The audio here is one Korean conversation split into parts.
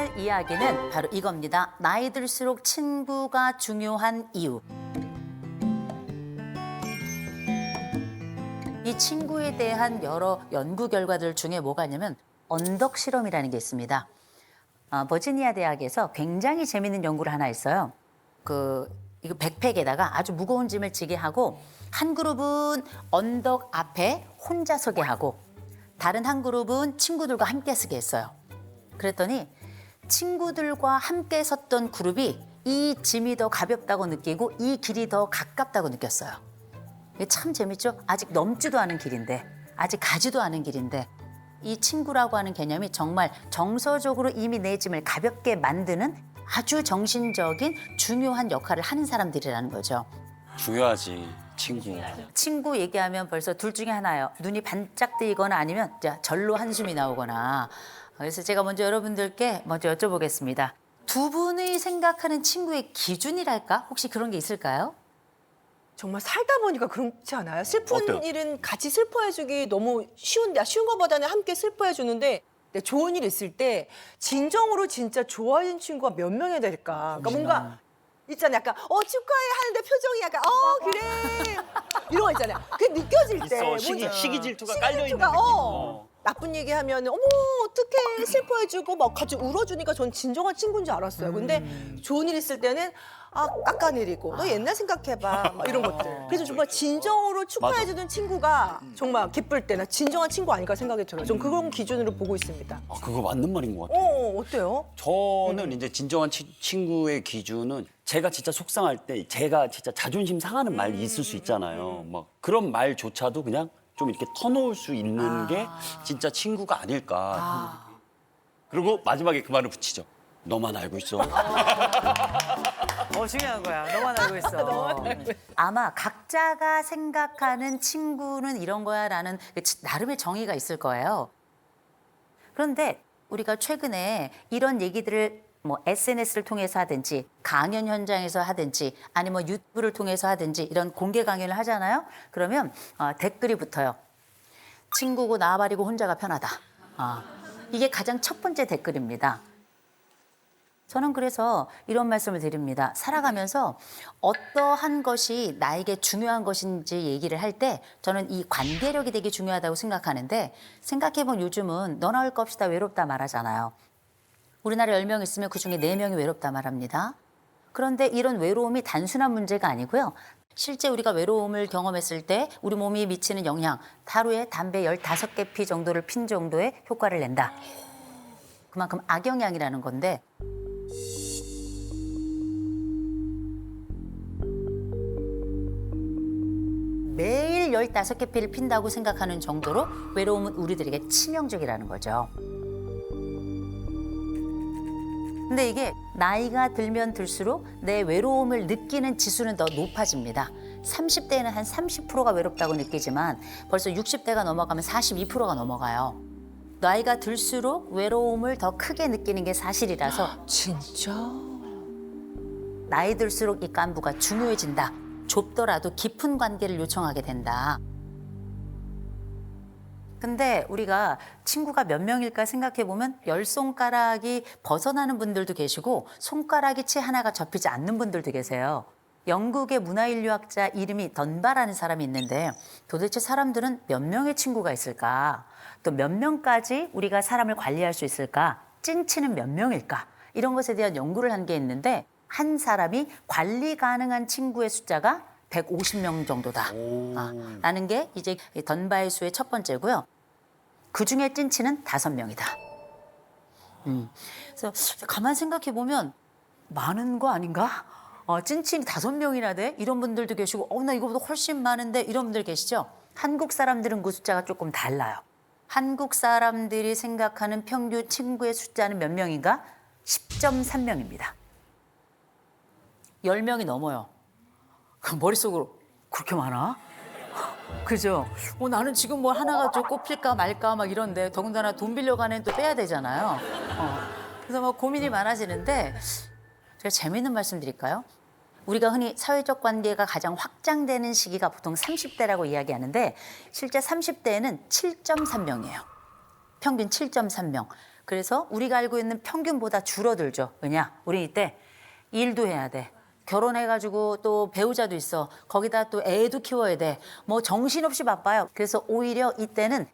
할 이야기는 바로 이겁니다. 나이 들수록 친구가 중요한 이유. 이 친구에 대한 여러 연구 결과들 중에 뭐가 있냐면 언덕 실험이라는 게 있습니다. 버지니아 대학에서 굉장히 재밌는 연구를 하나 했어요. 이거 백팩에다가 아주 무거운 짐을 지게 하고 한 그룹은 언덕 앞에 혼자 서게 하고 다른 한 그룹은 친구들과 함께 서게 했어요. 그랬더니 친구들과 함께 섰던 그룹이 이 짐이 더 가볍다고 느끼고 이 길이 더 가깝다고 느꼈어요. 이게 참 재밌죠? 아직 넘지도 않은 길인데, 아직 가지도 않은 길인데 이 친구라고 하는 개념이 정말 정서적으로 이미 내 짐을 가볍게 만드는 아주 정신적인 중요한 역할을 하는 사람들이라는 거죠. 중요하지, 친구. 친구 얘기하면 벌써 둘 중에 하나예요. 눈이 반짝 뜨이거나 아니면 절로 한숨이 나오거나. 그래서 제가 먼저 여러분들께 먼저 여쭤보겠습니다. 두 분이 생각하는 친구의 기준이랄까? 혹시 그런 게 있을까요? 정말 살다 보니까 그렇지 않아요? 슬픈 어때요? 일은 같이 슬퍼해주기 너무 쉬운데 쉬운 것보다는 함께 슬퍼해주는데 근데 좋은 일 있을 때 진정으로 진짜 좋아하는 친구가 몇 명이 될까? 그러니까 뭔가 있잖아요. 약간 축하해 하는데 표정이 약간 그래 이런 거 있잖아요. 그게 느껴질 때 있어, 시기 질투가 시기 깔려 있는 질투가, 느낌. 나쁜 얘기하면 어머 어떡해 슬퍼해주고 막 같이 울어주니까 전 진정한 친구인 줄 알았어요. 근데 좋은 일 있을 때는 깎아내리고 너 옛날 생각해봐 막 이런 것들. 그래서 정말 진정으로 축하해주는 친구가 정말 기쁠 때나 진정한 친구 아닐까 생각이 들어요. 전 그런 기준으로 보고 있습니다. 그거 맞는 말인 것 같아요. 어때요? 저는 이제 진정한 친구의 기준은 제가 진짜 속상할 때 제가 진짜 자존심 상하는 말이 있을 수 있잖아요. 막 그런 말조차도 그냥 좀 이렇게 터놓을 수 있는 게 진짜 친구가 아닐까. 그리고 마지막에 그 말을 붙이죠. 너만 알고 있어. 중요한 거야. 너만 알고 있어. 아마 각자가 생각하는 친구는 이런 거야라는 나름의 정의가 있을 거예요. 그런데 우리가 최근에 이런 얘기들을 SNS를 통해서 하든지 강연 현장에서 하든지 아니면 유튜브를 통해서 하든지 이런 공개 강연을 하잖아요. 그러면 댓글이 붙어요. 친구고 나발이고 혼자가 편하다. 이게 가장 첫 번째 댓글입니다. 저는 그래서 이런 말씀을 드립니다. 살아가면서 어떠한 것이 나에게 중요한 것인지 얘기를 할 때 저는 이 관계력이 되게 중요하다고 생각하는데 생각해보면 요즘은 너나 할 것 없이 다 외롭다 말하잖아요. 우리나라 10명 있으면 그중에 4명이 외롭다 말합니다. 그런데 이런 외로움이 단순한 문제가 아니고요. 실제 우리가 외로움을 경험했을 때 우리 몸이 미치는 영향, 하루에 담배 15개 피 정도를 핀 정도의 효과를 낸다. 그만큼 악영향이라는 건데 매일 15개 피를 핀다고 생각하는 정도로 외로움은 우리들에게 치명적이라는 거죠. 근데 이게 나이가 들면 들수록 내 외로움을 느끼는 지수는 더 높아집니다. 30대에는 한 30%가 외롭다고 느끼지만 벌써 60대가 넘어가면 42%가 넘어가요. 나이가 들수록 외로움을 더 크게 느끼는 게 사실이라서 진짜? 나이 들수록 이 깐부가 중요해진다. 좁더라도 깊은 관계를 요청하게 된다. 근데 우리가 친구가 몇 명일까 생각해보면 10손가락이 벗어나는 분들도 계시고 손가락이 채 하나가 접히지 않는 분들도 계세요. 영국의 문화인류학자 이름이 던바라는 사람이 있는데 도대체 사람들은 몇 명의 친구가 있을까? 또 몇 명까지 우리가 사람을 관리할 수 있을까? 찐친은 몇 명일까? 이런 것에 대한 연구를 한 게 있는데 한 사람이 관리 가능한 친구의 숫자가 150명 정도다. 라는 게 이제 던바의 수의 첫 번째고요. 그중에 찐친은 5명이다. 그래서 가만 생각해 보면 많은 거 아닌가? 찐친이 5명이나 돼? 이런 분들도 계시고 나 이거보다 훨씬 많은데 이런 분들 계시죠? 한국 사람들은 그 숫자가 조금 달라요. 한국 사람들이 생각하는 평균 친구의 숫자는 몇 명인가? 10.3명입니다. 10명이 넘어요. 머릿속으로 그렇게 많아? 그죠? 나는 지금 뭐 하나가 좀 꼽힐까 말까 막 이런데 더군다나 돈 빌려가는 애는 또 빼야 되잖아요. 그래서 막 고민이 많아지는데 제가 재미있는 말씀 드릴까요? 우리가 흔히 사회적 관계가 가장 확장되는 시기가 보통 30대라고 이야기하는데 실제 30대에는 7.3명이에요. 평균 7.3명. 그래서 우리가 알고 있는 평균보다 줄어들죠. 왜냐? 우리 이때 일도 해야 돼. 결혼해가지고 또 배우자도 있어. 거기다 또 애도 키워야 돼. 뭐 정신없이 바빠요. 그래서 오히려 이때는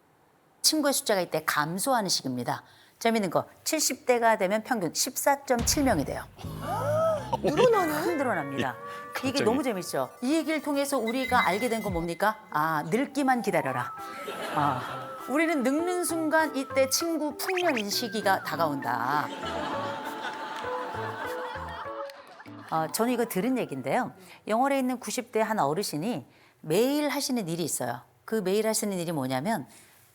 친구의 숫자가 이때 감소하는 시기입니다. 재밌는 거 70대가 되면 평균 14.7명이 돼요. 확 늘어납니다. 이게 갑자기. 너무 재밌죠. 이 얘기를 통해서 우리가 알게 된 건 뭡니까? 아, 늙기만 기다려라. 우리는 늙는 순간 이때 친구 풍년인 시기가 다가온다. 저는 이거 들은 얘기인데요. 영월에 있는 90대 한 어르신이 매일 하시는 일이 있어요. 그 매일 하시는 일이 뭐냐면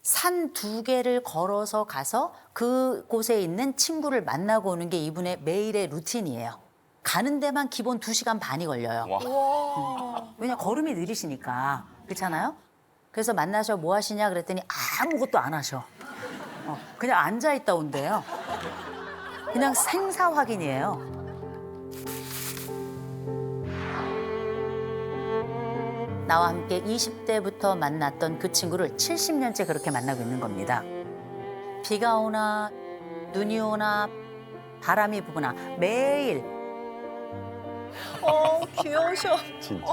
산 2개를 걸어서 가서 그곳에 있는 친구를 만나고 오는 게 이분의 매일의 루틴이에요. 가는 데만 기본 2시간 반이 걸려요. 왜냐 걸음이 느리시니까. 그렇잖아요? 그래서 만나서 뭐 하시냐 그랬더니 아무것도 안 하셔. 그냥 앉아 있다 온대요. 그냥 생사 확인이에요. 나와 함께 20대부터 만났던 그 친구를 70년째 그렇게 만나고 있는 겁니다. 비가 오나 눈이 오나 바람이 부거나 매일. 귀여우셔. 진짜.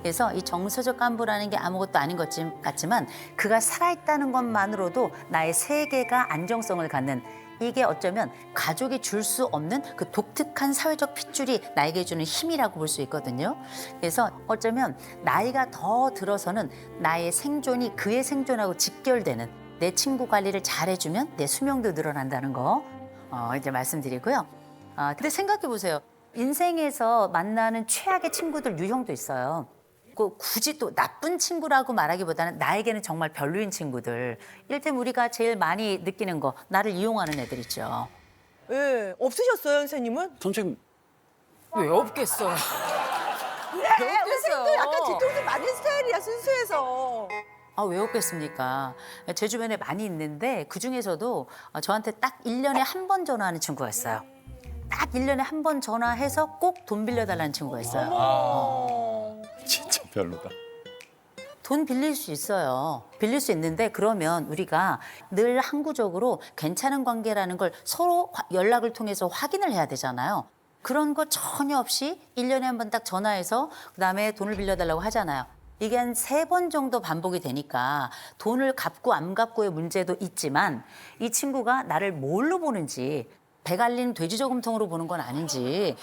그래서 이 정서적 간부라는 게 아무것도 아닌 것 같지만 그가 살아있다는 것만으로도 나의 세계가 안정성을 갖는, 이게 어쩌면 가족이 줄 수 없는 그 독특한 사회적 핏줄이 나에게 주는 힘이라고 볼 수 있거든요. 그래서 어쩌면 나이가 더 들어서는 나의 생존이 그의 생존하고 직결되는, 내 친구 관리를 잘해주면 내 수명도 늘어난다는 거 이제 말씀드리고요. 근데 생각해 보세요. 인생에서 만나는 최악의 친구들 유형도 있어요. 굳이 또 나쁜 친구라고 말하기보다는 나에게는 정말 별로인 친구들. 이를테면 우리가 제일 많이 느끼는 거, 나를 이용하는 애들 있죠. 예, 없으셨어요, 선생님은? 선생님 왜 없겠어? 그래, 우리 생도 약간 뒤통수 맞는 스타일이야, 순수해서. 왜 없겠습니까? 제 주변에 많이 있는데 그중에서도 저한테 딱 1년에 한 번 전화하는 친구가 있어요. 딱 1년에 한 번 전화해서 꼭 돈 빌려달라는 친구가 있어요. 진짜 별로다. 돈 빌릴 수 있어요. 빌릴 수 있는데 그러면 우리가 늘 항구적으로 괜찮은 관계라는 걸 서로 연락을 통해서 확인을 해야 되잖아요. 그런 거 전혀 없이 1년에 한 번 딱 전화해서 그다음에 돈을 빌려달라고 하잖아요. 이게 한 3번 정도 반복이 되니까 돈을 갚고 안 갚고의 문제도 있지만 이 친구가 나를 뭘로 보는지, 배 갈린 돼지 저금통으로 보는 건 아닌지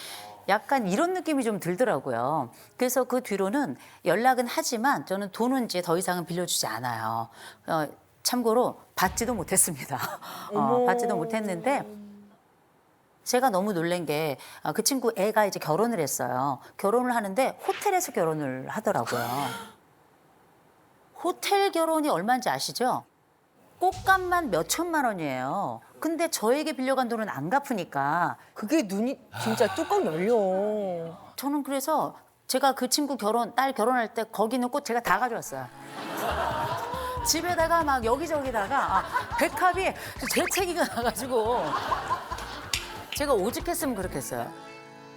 약간 이런 느낌이 좀 들더라고요. 그래서 그 뒤로는 연락은 하지만 저는 돈은 이제 더 이상은 빌려주지 않아요. 참고로 받지도 못했습니다. 받지도 못했는데 제가 너무 놀란 게 그 친구 애가 이제 결혼을 했어요. 결혼을 하는데 호텔에서 결혼을 하더라고요. 호텔 결혼이 얼마인지 아시죠? 꽃값만 몇 천만 원이에요. 근데 저에게 빌려간 돈은 안 갚으니까 그게 눈이 진짜 뚜껑 열려. 저는 그래서 제가 그 친구 딸 결혼할 때 거기 있는 꽃 제가 다 가져왔어요. 집에다가 막 여기저기다가 백합이 재채기가 나가지고 제가 오죽했으면 그렇게 했어요.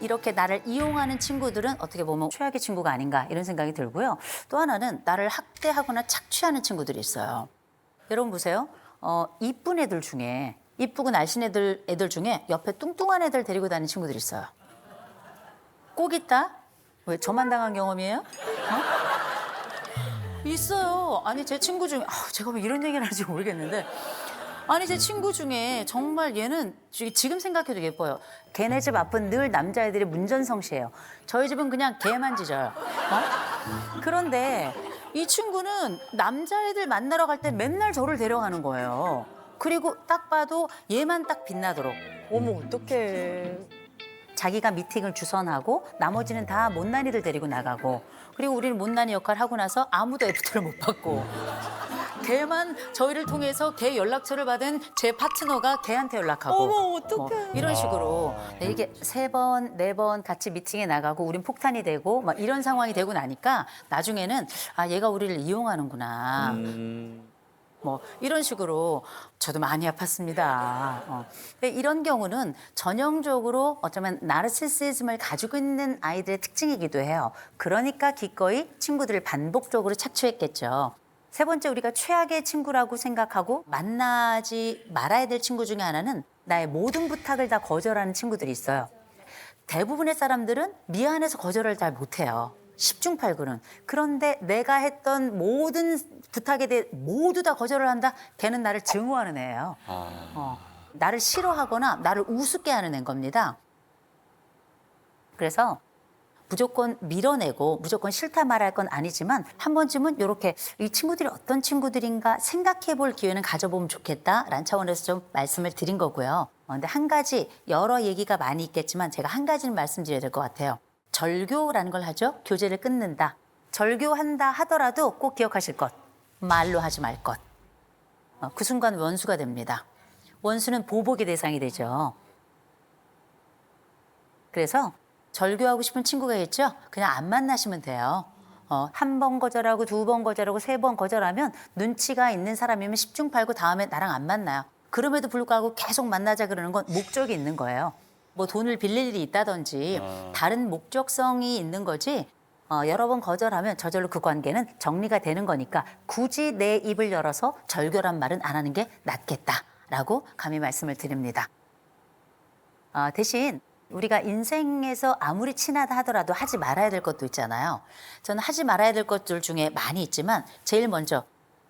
이렇게 나를 이용하는 친구들은 어떻게 보면 최악의 친구가 아닌가 이런 생각이 들고요. 또 하나는 나를 학대하거나 착취하는 친구들이 있어요. 여러분 보세요. 이쁜 애들 중에, 이쁘고 날씬 애들 중에 옆에 뚱뚱한 애들 데리고 다니는 친구들이 있어요. 꼭 있다? 왜 저만 당한 경험이에요? 있어요. 아니 제 친구 중에 제가 왜 이런 얘기를 하는지 모르겠는데 아니 제 친구 중에 정말 얘는 지금 생각해도 예뻐요. 걔네 집 앞은 늘 남자애들이 문전성시해요. 저희 집은 그냥 개만 짖어요. 그런데 이 친구는 남자애들 만나러 갈 때 맨날 저를 데려가는 거예요. 그리고 딱 봐도 얘만 딱 빛나도록. 어머, 어떡해. 자기가 미팅을 주선하고 나머지는 다 못난이들 데리고 나가고, 그리고 우리는 못난이 역할을 하고 나서 아무도 애프터를 못 받고, 걔만 저희를 통해서 걔 연락처를 받은 제 파트너가 걔한테 연락하고. 어머, 어떡해. 뭐 이런 식으로 이게 3번, 4번 같이 미팅에 나가고 우린 폭탄이 되고 막 이런 상황이 되고 나니까 나중에는 얘가 우리를 이용하는구나. 뭐 이런 식으로 저도 많이 아팠습니다. 근데 이런 경우는 전형적으로 어쩌면 나르시시즘을 가지고 있는 아이들의 특징이기도 해요. 그러니까 기꺼이 친구들을 반복적으로 착취했겠죠. 세 번째, 우리가 최악의 친구라고 생각하고 만나지 말아야 될 친구 중에 하나는 나의 모든 부탁을 다 거절하는 친구들이 있어요. 대부분의 사람들은 미안해서 거절을 잘 못해요. 10중 8구는. 그런데 내가 했던 모든 부탁에 대해 모두 다 거절을 한다? 걔는 나를 증오하는 애예요. 나를 싫어하거나 나를 우습게 하는 애인 겁니다. 그래서 무조건 밀어내고 무조건 싫다 말할 건 아니지만 한 번쯤은 이렇게 이 친구들이 어떤 친구들인가 생각해 볼 기회는 가져보면 좋겠다라는 차원에서 좀 말씀을 드린 거고요. 근데 한 가지, 여러 얘기가 많이 있겠지만 제가 한 가지는 말씀드려야 될 것 같아요. 절교라는 걸 하죠. 교제를 끊는다. 절교한다 하더라도 꼭 기억하실 것. 말로 하지 말 것. 그 순간 원수가 됩니다. 원수는 보복의 대상이 되죠. 그래서 절교하고 싶은 친구가 있죠? 그냥 안 만나시면 돼요. 한 번 거절하고 두 번 거절하고 세 번 거절하면 눈치가 있는 사람이면 10중 8구 다음에 나랑 안 만나요. 그럼에도 불구하고 계속 만나자 그러는 건 목적이 있는 거예요. 뭐 돈을 빌릴 일이 있다든지 다른 목적성이 있는 거지 여러 번 거절하면 저절로 그 관계는 정리가 되는 거니까 굳이 내 입을 열어서 절교란 말은 안 하는 게 낫겠다라고 감히 말씀을 드립니다. 대신 우리가 인생에서 아무리 친하다 하더라도 하지 말아야 될 것도 있잖아요. 저는 하지 말아야 될 것들 중에 많이 있지만 제일 먼저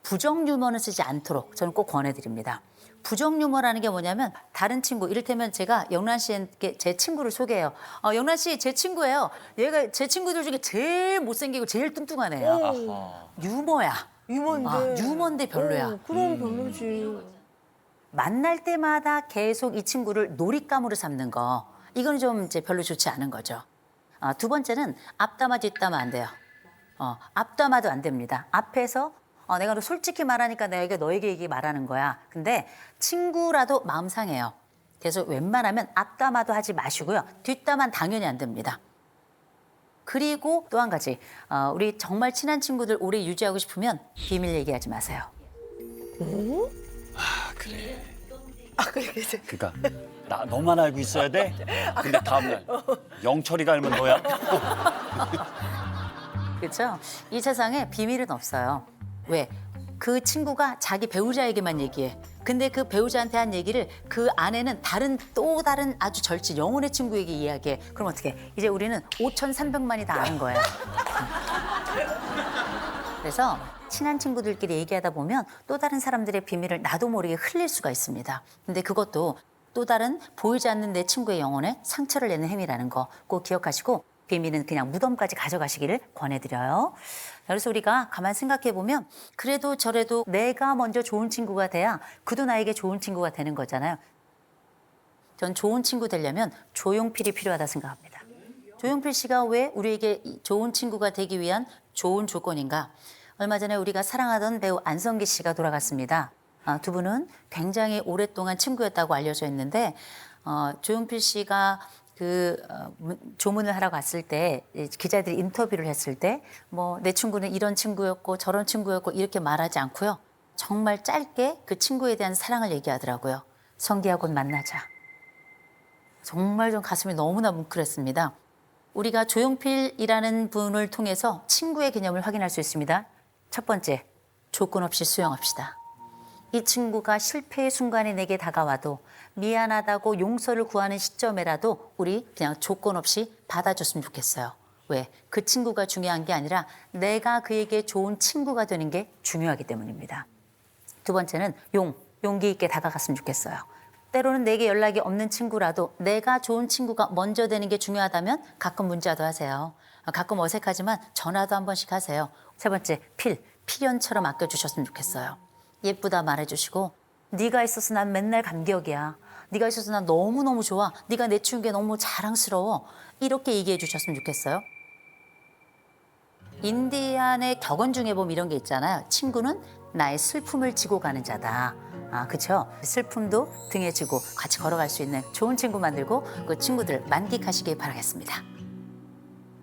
부정 유머는 쓰지 않도록 저는 꼭 권해드립니다. 부정 유머라는 게 뭐냐면 다른 친구, 이를테면 제가 영란 씨에게 제 친구를 소개해요. 영란 씨 제 친구예요. 얘가 제 친구들 중에 제일 못생기고 제일 뚱뚱한 애야. 유머야. 유머인데. 유머인데 별로야. 그럼 별로지. 만날 때마다 계속 이 친구를 놀잇감으로 삼는 거. 이건 좀 이제 별로 좋지 않은 거죠. 두 번째는 앞담화 뒷담화 안 돼요. 앞담화도 안 됩니다. 앞에서 내가 너 솔직히 말하니까 내가 너에게 얘기 말하는 거야. 근데 친구라도 마음 상해요. 그래서 웬만하면 앞담화도 하지 마시고요. 뒷담화는 당연히 안 됩니다. 그리고 또 한 가지, 우리 정말 친한 친구들 오래 유지하고 싶으면 비밀 얘기하지 마세요. 그래. 그래. 그러니까 나 너만 알고 있어야 돼? 근데 다음날 영철이가 알면 너야? 그렇죠? 이 세상에 비밀은 없어요. 왜? 그 친구가 자기 배우자에게만 얘기해. 근데 그 배우자한테 한 얘기를 그 아내는 또 다른 아주 절친 영혼의 친구에게 이야기해. 그럼 어떻게? 이제 우리는 5,300만이 다 아는 거야. 그래서 친한 친구들끼리 얘기하다 보면 또 다른 사람들의 비밀을 나도 모르게 흘릴 수가 있습니다. 근데 그것도 또 다른 보이지 않는 내 친구의 영혼에 상처를 내는 행위라는 거 꼭 기억하시고 비밀은 그냥 무덤까지 가져가시기를 권해드려요. 그래서 우리가 가만 생각해 보면 그래도 저래도 내가 먼저 좋은 친구가 돼야 그도 나에게 좋은 친구가 되는 거잖아요. 전 좋은 친구 되려면 조용필이 필요하다 생각합니다. 조용필 씨가 왜 우리에게 좋은 친구가 되기 위한 좋은 조건인가? 얼마 전에 우리가 사랑하던 배우 안성기 씨가 돌아갔습니다. 두 분은 굉장히 오랫동안 친구였다고 알려져 있는데 조용필 씨가 조문을 하러 갔을 때 기자들이 인터뷰를 했을 때 뭐 내 친구는 이런 친구였고 저런 친구였고 이렇게 말하지 않고요. 정말 짧게 그 친구에 대한 사랑을 얘기하더라고요. 성기야 곧 만나자. 정말 좀 가슴이 너무나 뭉클했습니다. 우리가 조용필이라는 분을 통해서 친구의 개념을 확인할 수 있습니다. 첫 번째, 조건 없이 수용합시다. 이 친구가 실패의 순간에 내게 다가와도 미안하다고 용서를 구하는 시점에라도 우리 그냥 조건 없이 받아줬으면 좋겠어요. 왜? 그 친구가 중요한 게 아니라 내가 그에게 좋은 친구가 되는 게 중요하기 때문입니다. 두 번째는 용기 있게 다가갔으면 좋겠어요. 때로는 내게 연락이 없는 친구라도 내가 좋은 친구가 먼저 되는 게 중요하다면 가끔 문자도 하세요. 가끔 어색하지만 전화도 한 번씩 하세요. 세 번째, 필연처럼 아껴주셨으면 좋겠어요. 예쁘다 말해주시고 네가 있어서 난 맨날 감격이야. 네가 있어서 난 너무너무 좋아. 네가 내 친구에 너무 자랑스러워. 이렇게 얘기해 주셨으면 좋겠어요. 인디안의 격언 중에 보면 이런 게 있잖아요. 친구는 나의 슬픔을 지고 가는 자다. 그렇죠? 슬픔도 등에 지고 같이 걸어갈 수 있는 좋은 친구 만들고 그 친구들 만끽하시길 바라겠습니다.